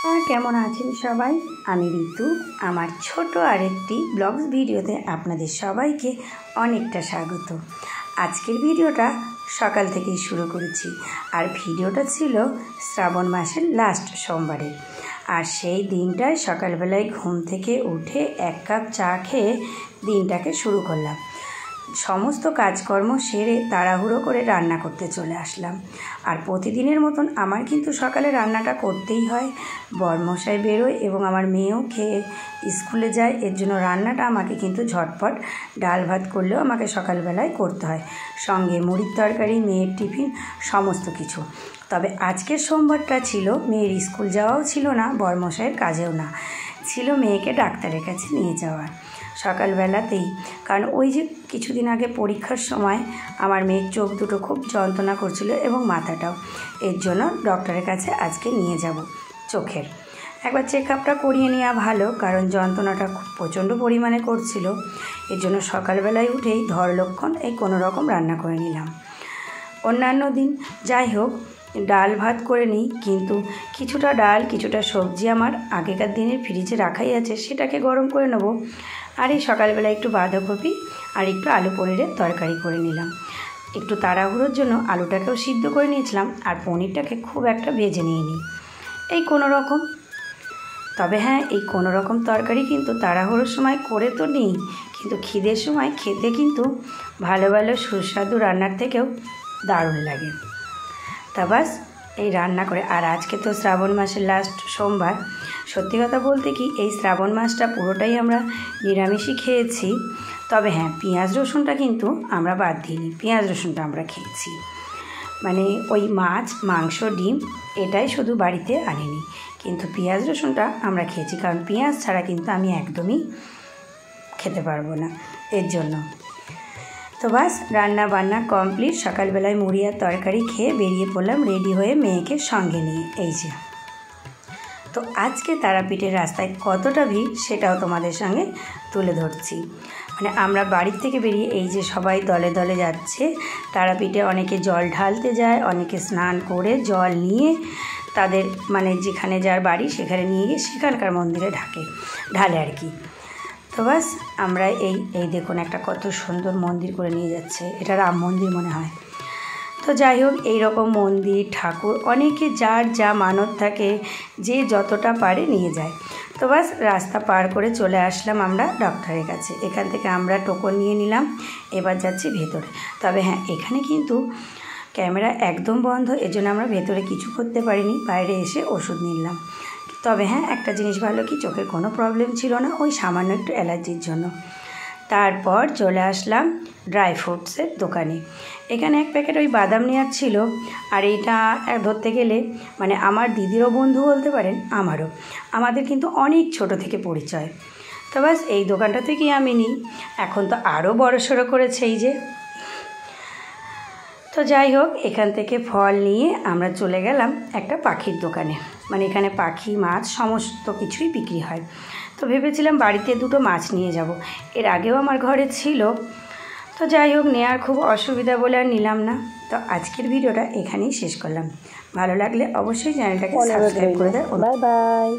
কেমন আছেন সবাই? আমি ঋতু। আমার ছোট আরেকটি ব্লগস ভিডিওতে আপনাদের সবাইকে অনেকটা স্বাগত। আজকের ভিডিওটা সকাল থেকেই শুরু করেছি, আর ভিডিওটা ছিল শ্রাবণ মাসের লাস্ট সোমবারের। আর সেই দিনটায় সকালবেলায় ঘুম থেকে উঠে 1 কাপ চা খেয়ে দিনটাকে শুরু করলাম। সমস্ত কাজকর্ম সেরে তাড়াহুড়ো করে রান্না করতে চলে আসলাম। আর প্রতিদিনের মতন আমার কিন্তু সকালে রান্নাটা করতেই হয়। বরমশাই বেরোয় এবং আমার মেয়েও খেয়ে স্কুলে যায়, এর জন্য রান্নাটা আমাকে কিন্তু ঝটপট ডাল ভাত করলেও আমাকে সকালবেলায় করতে হয়, সঙ্গে মুড়ির তরকারি, মেয়ের টিফিন, সমস্ত কিছু। তবে আজকের সোমবারটা ছিল মেয়ের স্কুল যাওয়াও ছিল না, বরমশাইয়ের কাজেও না, ছিল মেয়েকে ডাক্তারের কাছে নিয়ে যাওয়ার সকালবেলাতেই। কারণ ওই যে কিছুদিন আগে পরীক্ষার সময় আমার মেয়ের চোখ দুটো খুব যন্ত্রণা করছিল এবং মাথাটাও, এর জন্য ডক্টরের কাছে আজকে নিয়ে যাব চোখের। একবার চেক আপটা করিয়ে নেওয়া ভালো, কারণ যন্ত্রণাটা খুব প্রচণ্ড পরিমাণে করছিল। এর জন্য সকালবেলায় উঠেই ধর লক্ষণ এই কোনো রকম রান্না করে নিলাম। অন্যান্য দিন যাই হোক ডাল ভাত করে নিই, কিন্তু কিছুটা ডাল কিছুটা সবজি আমার আগেকার দিনের ফ্রিজে রাখাই আছে, সেটাকে গরম করে নেব। আর এই সকালবেলা একটু বাঁধাকপি আর একটু আলু পনিরের তরকারি করে নিলাম। একটু তাড়াহুড়োর জন্য আলুটাকেও সিদ্ধ করে নিয়েছিলাম, আর পনিরটাকে খুব একটা ভেজে নিয়ে নিই এই কোনো রকম। তবে হ্যাঁ, এই কোনো রকম তরকারি কিন্তু তাড়াহুড়োর সময় করে তো নিই, কিন্তু খিদের সময় খেতে কিন্তু ভালো ভালো সুস্বাদু রান্নার থেকেও দারুণ লাগে। তা বাস এই রান্না করে। আর আজকে তো শ্রাবণ মাসের লাস্ট সোমবার। সত্যি কথা বলতে কি, এই শ্রাবণ মাসটা পুরোটাই আমরা নিরামিষই খেয়েছি। তবে হ্যাঁ, পেঁয়াজ রসুনটা কিন্তু আমরা বাদ দিইনি, পেঁয়াজ রসুনটা আমরা খেয়েছি। মানে ওই মাছ, মাংস, ডিম এটাই শুধু বাড়িতে আনিনি, কিন্তু পেঁয়াজ রসুনটা আমরা খেয়েছি, কারণ পেঁয়াজ ছাড়া কিন্তু আমি একদমই খেতে পারবো না, এর জন্য। তো বাস রান্না বান্না কমপ্লিট। সকালবেলায় মুড়ি আর তরকারি খেয়ে বেরিয়ে পড়লাম রেডি হয়ে মেয়েকে সঙ্গে নিয়ে। এই যে তো আজকে তারাপীঠের রাস্তায় কতটা ভিড় সেটাও তোমাদের সঙ্গে তুলে ধরছি। মানে আমরা বাড়ির থেকে বেরিয়ে এই যে সবাই দলে দলে যাচ্ছে তারাপীঠে। অনেকে জল ঢালতে যায়, অনেকে স্নান করে জল নিয়ে তাদের মানে যেখানে যার বাড়ি সেখানে নিয়ে গিয়ে সেখানকার মন্দিরে ঢালে আর কি। তো বাস আমরা এই দেখুন একটা কত সুন্দর মন্দির করে নিয়ে যাচ্ছে, এটা রাম মন্দির মনে হয়। তো যাই হোক, এইরকম মন্দির ঠাকুর অনেকে যার যা মানত থাকে, যে যতটা পারে নিয়ে যায়। তো বাস রাস্তা পার করে চলে আসলাম আমরা ডক্টরের কাছে। এখান থেকে আমরা টোকন নিয়ে নিলাম, এবার যাচ্ছি ভেতরে। তবে হ্যাঁ, এখানে কিন্তু ক্যামেরা একদম বন্ধ, এজন্য আমরা ভেতরে কিছু করতে পারিনি, বাইরে এসে ওষুধ নিলাম। তবে হ্যাঁ, একটা জিনিস ভালো কি, চোখের কোনো প্রবলেম ছিল না, ওই সামান্য একটু অ্যালার্জির জন্য। তারপর চলে আসলাম ড্রাই ফ্রুটসের দোকানে। এখানে এক প্যাকেট ওই বাদাম নেওয়ার ছিল, আর এইটা ধরতে গেলে মানে আমার দিদিরও বন্ধু বলতে পারেন, আমারও। আমাদের কিন্তু অনেক ছোট থেকে পরিচয়। তো বাস এই দোকানটা থেকেই আমি নিই। এখন তো আরও বড়সড় করেছে এই যে। তো যাই হোক, এখান থেকে ফল নিয়ে আমরা চলে গেলাম একটা পাখির দোকানে। মানে এখানে পাখি, মাছ সমস্ত কিছুই বিক্রি হয়। তো ভেবেছিলাম বাড়িতে 2টো মাছ নিয়ে যাব, এর আগেও আমার ঘরে ছিল। তো যাই হোক, নেওয়ার খুব অসুবিধা বলে আর নিলাম না। তো আজকের ভিডিওটা এখানেই শেষ করলাম। ভালো লাগলে অবশ্যই চ্যানেলটাকে সাবস্ক্রাইব করে দেয়। Bye bye.